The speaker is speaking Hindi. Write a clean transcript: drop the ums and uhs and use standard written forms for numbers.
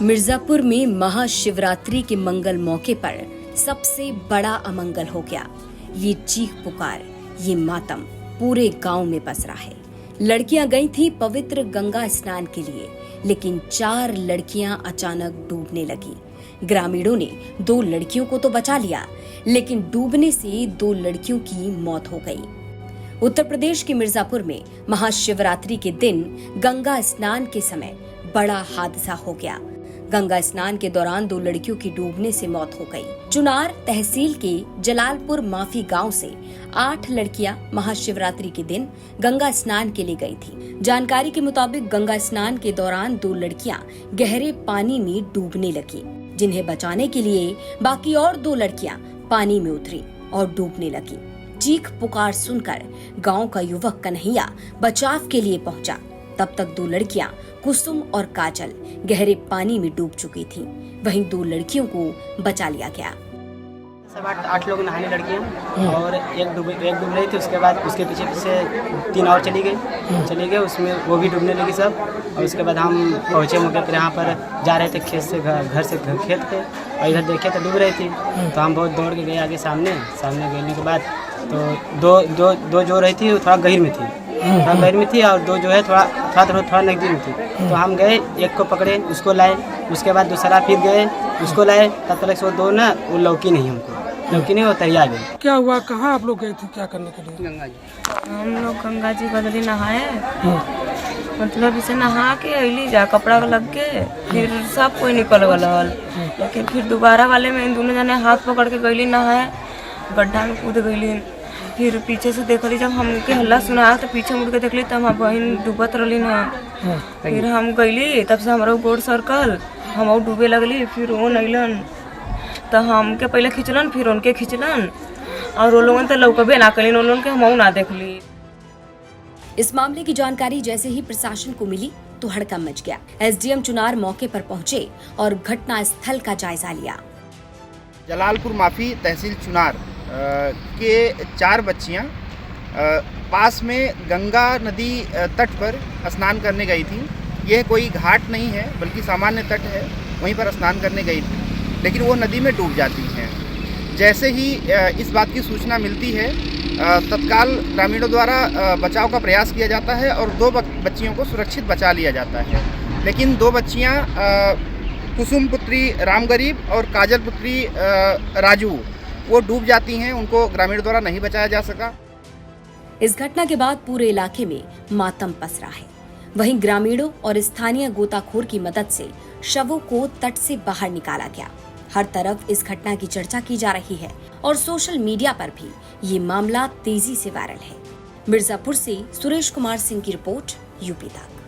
मिर्जापुर में महाशिवरात्रि के मंगल मौके पर सबसे बड़ा अमंगल हो गया। ये चीख पुकार, ये मातम पूरे गांव में पसरा है। लड़कियां गई थी पवित्र गंगा स्नान के लिए, लेकिन 4 लड़कियां अचानक डूबने लगी। ग्रामीणों ने 2 लड़कियों को तो बचा लिया, लेकिन डूबने से 2 लड़कियों की मौत हो गई। उत्तर प्रदेश के मिर्जापुर में महाशिवरात्रि के दिन गंगा स्नान के समय बड़ा हादसा हो गया। गंगा स्नान के दौरान 2 लड़कियों की डूबने से मौत हो गई। चुनार तहसील के जलालपुर माफी गांव से 8 लड़कियां महाशिवरात्रि के दिन गंगा स्नान के लिए गई थी। जानकारी के मुताबिक गंगा स्नान के दौरान 2 लड़कियां गहरे पानी में डूबने लगी, जिन्हें बचाने के लिए बाकी और 2 लड़कियां पानी में उतरी और डूबने लगी। चीख पुकार सुनकर गांव का युवक कन्हैया बचाव के लिए पहुंचा। तब तक 2 लड़कियां कुसुम और काजल गहरे पानी में डूब चुकी थीं। वहीं 2 लड़कियों को बचा लिया गया। सब 8 लोग नहाने लड़कियां और एक डूब रही थी। उसके बाद उसके पीछे 3 और चली गई उसमें वो भी डूबने लगी सब। और उसके बाद हम पहुंचे मौके पर। यहाँ पर जा रहे थे खेत से घर से खेत पे, और इधर देखे तो डूब रही थी। तो हम बहुत दौड़ के गए आगे सामने गए के बाद तो दो जो रही थी वो थोड़ा गहीर में थी, और 2 जो है थोड़ा नजदीक में थी। तो हम गए, एक को पकड़े, उसको लाए। उसके बाद दूसरा फिर गए, उसको लाए। तब तक से वो 2 ना वो लौकी नहीं वो तैयार गए। क्या हुआ, कहाँ आप लोग गए थे क्या करने के लिए? गंगा जी हम लोग गंगा जी बदली नहाए, मतलब इसे नहा के अली जा कपड़ा लग के फिर सब कोई निकल गल। लेकिन फिर दोबारा वाले में दोनों जने हाथ पकड़ के गईली नहाए, गड्ढा में कूद गईली। फिर पीछे से देखली, जब हमके हल्ला सुना तो पीछे मुड़ के देखली तब हम बहन डूबत रही ना। फिर हम गईली, तब से हमारा गोड़ सर्कल, हम डूबे लगली। फिर वो नैलन तो हमके पहले खींचलन, फिर उनके खींचलन, और वो लोगन तो लौकबे ना कलिन, वो लोगन के हम ना देखली। इस मामले की जानकारी जैसे ही प्रशासन को मिली तो हड़कंप मच गया। एसडीएम चुनार मौके पर पहुंचे और घटना स्थल का जायजा लिया। जलालपुर माफी तहसील चुनार के 4 बच्चियां पास में गंगा नदी तट पर स्नान करने गई थी। यह कोई घाट नहीं है बल्कि सामान्य तट है, वहीं पर स्नान करने गई थी, लेकिन वो नदी में डूब जाती हैं। जैसे ही इस बात की सूचना मिलती है, तत्काल ग्रामीणों द्वारा बचाव का प्रयास किया जाता है और 2 बच्चियों को सुरक्षित बचा लिया जाता है। लेकिन 2 बच्चियां कुसुम पुत्री राम गरीब और काजल पुत्री राजू वो डूब जाती हैं। उनको ग्रामीणों द्वारा नहीं बचाया जा सका। इस घटना के बाद पूरे इलाके में मातम पसरा है। वहीं ग्रामीणों और स्थानीय गोताखोर की मदद से शवों को तट से बाहर निकाला गया। हर तरफ इस घटना की चर्चा की जा रही है और सोशल मीडिया पर भी ये मामला तेजी से वायरल है। मिर्जापुर से सुरेश कुमार सिंह की रिपोर्ट, यूपी तक।